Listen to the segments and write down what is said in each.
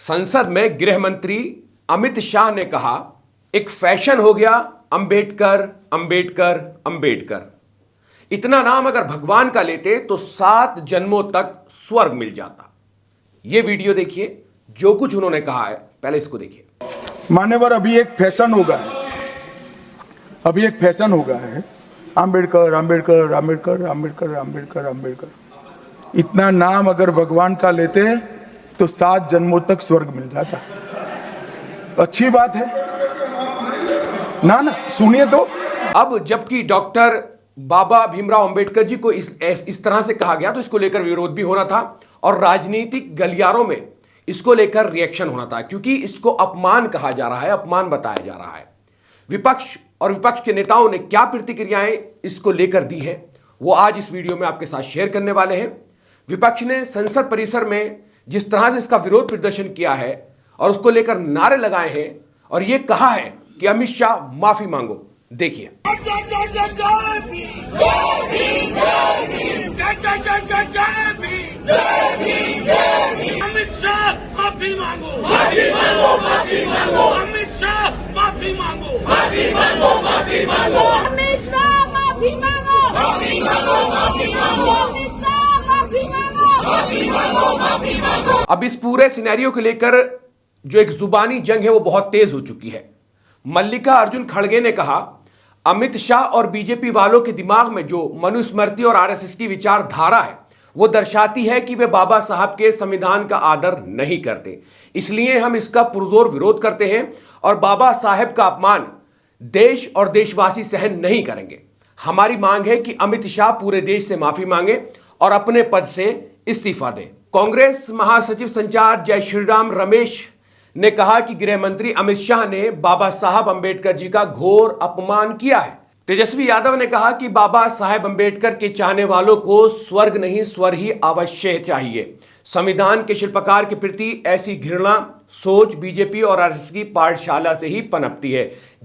संसद में गृह मंत्री अमित शाह ने कहा, एक फैशन हो गया अंबेडकर अंबेडकर अंबेडकर। इतना नाम अगर भगवान का लेते तो 7 जन्मों तक स्वर्ग मिल जाता। यह वीडियो देखिए, जो कुछ उन्होंने कहा है, पहले इसको देखिए। मान्यवर, अभी एक फैशन हो गया है, अंबेडकर अंबेडकर अंबेडकर अंबेडकर अंबेडकर अंबेडकर। इतना नाम अगर भगवान का लेते तो 7 जन्मों तक स्वर्ग मिल जाता। अच्छी बात है ना, सुनिए तो। अब जबकि डॉक्टर बाबा भीमराव अंबेडकर जी को इस तरह से कहा गया तो इसको लेकर विरोध भी होना था और राजनीतिक गलियारों में इसको लेकर रिएक्शन होना था, क्योंकि इसको अपमान कहा जा रहा है, अपमान बताया जा रहा है। विपक्ष और विपक्ष के नेताओं ने क्या प्रतिक्रियाएं इसको लेकर दी हैं, वो आज इस वीडियो में आपके साथ शेयर करने वाले हैं। विपक्ष ने संसद परिसर में जिस तरह से इसका विरोध प्रदर्शन किया है और उसको लेकर नारे लगाए हैं और ये कहा है कि अमित शाह माफी मांगो, देखिए। अमित शाह माफी मांगो, माफी मांगो, माफी मांगो। अमित शाह माफी मांगो, माफी मांगो, माफी मांगो। अमित शाह माफी मांगो, माफी मांगो, माफी मांगो। अमित शाह माफी मांगो, माफी मांगो, माफी मांगो। अब इस पूरे सिनेरियो को लेकर जो एक जुबानी जंग है वो बहुत तेज हो चुकी है। मल्लिका अर्जुन खड़गे ने कहा, अमित शाह और बीजेपी वालों के दिमाग में जो मनुस्मृति और आरएसएस की विचारधारा है वो दर्शाती है कि वे बाबा साहब के संविधान का आदर नहीं करते। इसलिए हम इसका पुरजोर विरोध करते हैं और बाबा साहब का अपमान देश और देशवासी सहन नहीं करेंगे। हमारी मांग है कि अमित शाह पूरे देश से माफी मांगे और अपने पद से इस्तीफा दें। कांग्रेस महासचिव संचार जय श्रीराम रमेश ने कहा कि गृह मंत्री अमित शाह ने बाबा साहब अंबेडकर जी का घोर अपमान किया है। तेजस्वी यादव ने कहा कि बाबा साहब अंबेडकर के चाहने वालों को स्वर्ग नहीं स्वर ही अवश्य चाहिए। संविधान के शिल्पकार के प्रति ऐसी घृणा सोच बीजेपी और आरएसएस की पाठशाला से ही पनपती है।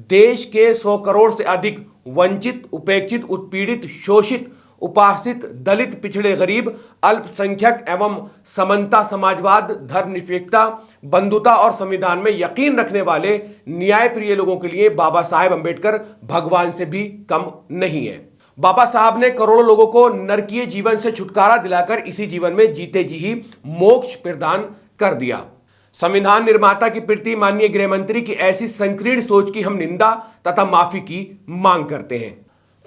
देश के 100 करोड़ से अधिक वंचित, उपेक्षित, उत्पीड़ित, शोषित, उपासित, दलित, पिछड़े, गरीब, अल्पसंख्यक एवं समानता, समाजवाद, धर्मनिरपेक्षता, बंधुता और संविधान में यकीन रखने वाले न्यायप्रिय लोगों के लिए बाबा साहेब अंबेडकर भगवान से भी कम नहीं है। बाबा साहब ने करोड़ों लोगों को नरकीय जीवन से छुटकारा दिलाकर इसी जीवन में जीते जी ही मोक्ष प्रदान कर दिया। संविधान निर्माता के प्रति माननीय गृह मंत्री की ऐसी संकीर्ण सोच की हम निंदा तथा माफी की मांग करते हैं।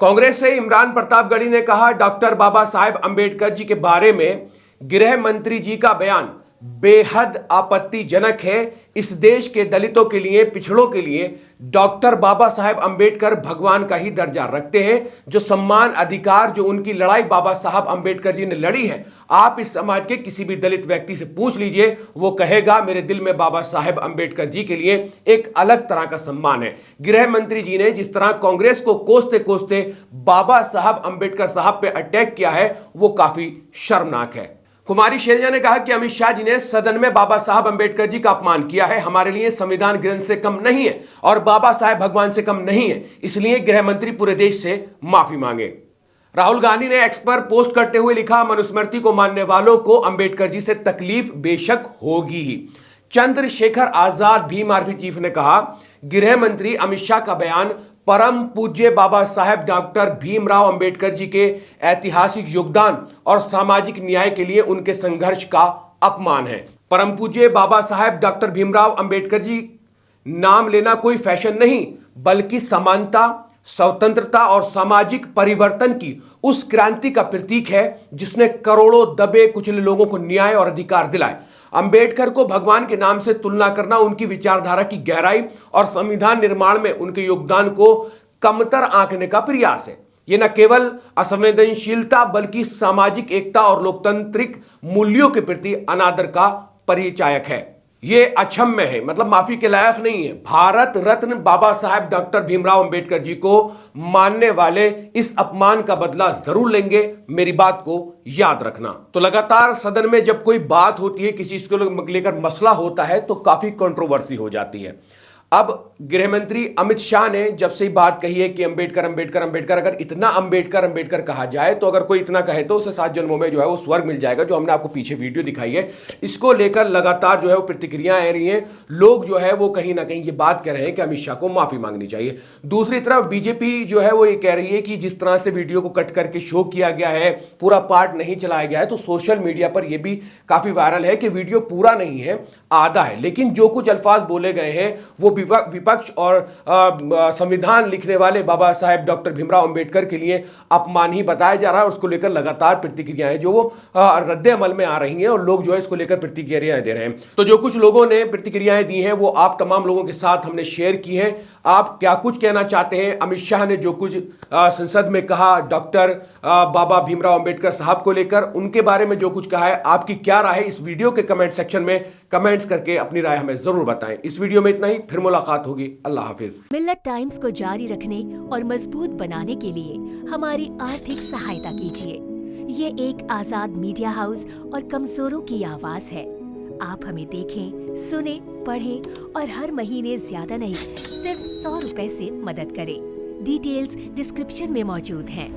कांग्रेस से इमरान प्रतापगढ़ी ने कहा, डॉक्टर बाबा साहेब अंबेडकर जी के बारे में गृह मंत्री जी का बयान बेहद आपत्तिजनक है। इस देश के दलितों के लिए, पिछड़ों के लिए डॉक्टर बाबा साहेब अंबेडकर भगवान का ही दर्जा रखते हैं। जो सम्मान, अधिकार, जो उनकी लड़ाई बाबा साहब अंबेडकर जी ने लड़ी है, आप इस समाज के किसी भी दलित व्यक्ति से पूछ लीजिए, वो कहेगा मेरे दिल में बाबा साहेब अंबेडकर जी के लिए एक अलग तरह का सम्मान है। गृह मंत्री जी ने जिस तरह कांग्रेस को कोसते कोसते बाबा साहब अंबेडकर साहब पे अटैक किया है वो काफी शर्मनाक है। कुमारी शैलजा ने कहा कि अमित शाह जी ने सदन में बाबा साहब अंबेडकर जी का अपमान किया है। हमारे लिए संविधान ग्रंथ से कम नहीं है और बाबा साहब भगवान से कम नहीं है, इसलिए गृह मंत्री पूरे देश से माफी मांगे। राहुल गांधी ने एक्स पर पोस्ट करते हुए लिखा, मनुस्मृति को मानने वालों को अंबेडकर जी से तकलीफ बेशक होगी ही। चंद्रशेखर आजाद भीम आर्मी चीफ ने कहा, गृह मंत्री अमित शाह का बयान परम पूज्य बाबा साहेब डॉक्टर भीमराव अंबेडकर जी के ऐतिहासिक योगदान और सामाजिक न्याय के लिए उनके संघर्ष का अपमान है। परम पूज्य बाबा साहेब डॉक्टर भीमराव अंबेडकर जी नाम लेना कोई फैशन नहीं, बल्कि समानता, स्वतंत्रता और सामाजिक परिवर्तन की उस क्रांति का प्रतीक है जिसने करोड़ों दबे कुचले लोगों को न्याय और अधिकार दिलाए। अंबेडकर को भगवान के नाम से तुलना करना उनकी विचारधारा की गहराई और संविधान निर्माण में उनके योगदान को कमतर आंकने का प्रयास है। यह न केवल असंवेदनशीलता बल्कि सामाजिक एकता और लोकतांत्रिक मूल्यों के प्रति अनादर का परिचायक है। ये अक्षम्य है, मतलब माफी के लायक नहीं है। भारत रत्न बाबा साहब डॉक्टर भीमराव अंबेडकर जी को मानने वाले इस अपमान का बदला जरूर लेंगे, मेरी बात को याद रखना। तो लगातार सदन में जब कोई बात होती है, किसी चीज को लेकर मसला होता है तो काफी कंट्रोवर्सी हो जाती है। अब गृह मंत्री अमित शाह ने जब से बात कही है कि अंबेडकर अंबेडकर अंबेडकर, अगर इतना अंबेडकर अंबेडकर कहा जाए तो अगर कोई इतना कहे तो उसे 7 जन्मों में जो है वो स्वर्ग मिल जाएगा, जो हमने आपको पीछे वीडियो दिखाई है। इसको लेकर लगातार जो है वो प्रतिक्रियाएं आ रही हैं। लोग जो है वो कहीं ना कहीं ये बात कह रहे हैं कि अमित शाह को माफी मांगनी चाहिए। दूसरी तरफ बीजेपी जो है वो ये कह रही है कि जिस तरह से वीडियो को कट करके शो किया गया है, पूरा पार्ट नहीं चलाया गया है, तो सोशल मीडिया पर यह भी काफी वायरल है कि वीडियो पूरा नहीं है, आधा है, लेकिन जो कुछ अल्फाज बोले गए हैं वो विपक्ष और संविधान लिखने वाले बाबा साहेब डॉक्टर भीमराव अंबेडकर के लिए अपमान ही बताया जा रहा है। उसको लेकर लगातार प्रतिक्रियाएं जो वो रद्द अमल में आ रही हैं और लोग जो है इसको लेकर प्रतिक्रियाएं दे रहे हैं। तो जो कुछ लोगों ने प्रतिक्रियाएं दी हैं वो आप तमाम लोगों के साथ हमने शेयर की हैं। आप क्या कुछ कहना चाहते हैं? अमित शाह ने जो कुछ संसद में कहा डॉक्टर बाबा भीमराव अंबेडकर साहब को लेकर, उनके बारे में जो कुछ कहा है, आपकी क्या राय है? इस वीडियो के कमेंट सेक्शन में कमेंट्स करके अपनी राय हमें जरूर बताएं। इस वीडियो में इतना ही, फिर मुलाकात होगी। अल्लाह हाफिज। मिल्लत टाइम्स को जारी रखने और मजबूत बनाने के लिए हमारी आर्थिक सहायता कीजिए। ये एक आजाद मीडिया हाउस और कमजोरों की आवाज है। आप हमें देखें, सुने, पढ़ें और हर महीने ज्यादा नहीं, सिर्फ 100 रुपए से मदद करें। डिटेल्स डिस्क्रिप्शन में मौजूद हैं।